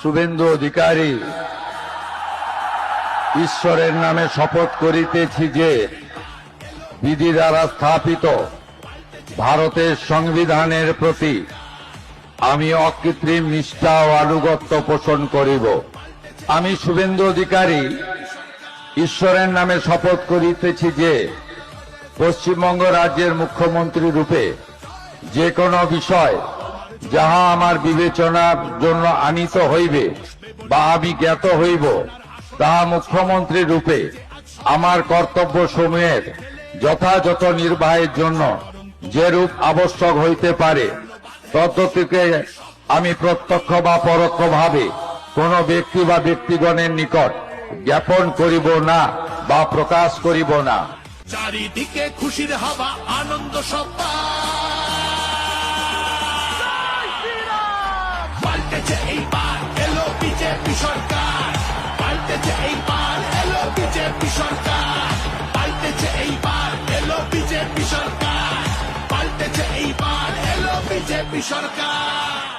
শুভেন্দু অধিকারী ঈশ্বরের নামে শপথ করিতেছি যে বিধি দ্বারা স্থাপিত ভারতের সংবিধানের প্রতি আমি অকৃত্রিম নিষ্ঠা ও আনুগত্য পোষণ করিব। আমি শুভেন্দু অধিকারী ঈশ্বরের নামে শপথ করিতেছি যে পশ্চিমবঙ্গ রাজ্যের মুখ্যমন্ত্রী রূপে যে কোনো বিষয় যাহা আমার বিবেচনার জন্য আনিত হইবে বা আমি জ্ঞাত হইব, তাহা মুখ্যমন্ত্রী রূপে আমার কর্তব্য সমূহের যথাযথ নির্বাহের জন্য যেরূপ আবশ্যক হইতে পারে তদ্গতিকে আমি প্রত্যক্ষ বা পরোক্ষভাবে কোন ব্যক্তি বা ব্যক্তিগণের নিকট জ্ঞাপন করিব না বা প্রকাশ করিব না। চারিদিকে খুশির হাওয়া, আনন্দ সব্বা পাল্টেছে এইবার এলো বিজেপি সরকার, পাল্টেছে এইবার এলো বিজেপি সরকার, পাল্টেছে এইবার এলো বিজেপি সরকার, পাল্টেছে এইবার এলো বিজেপি সরকার।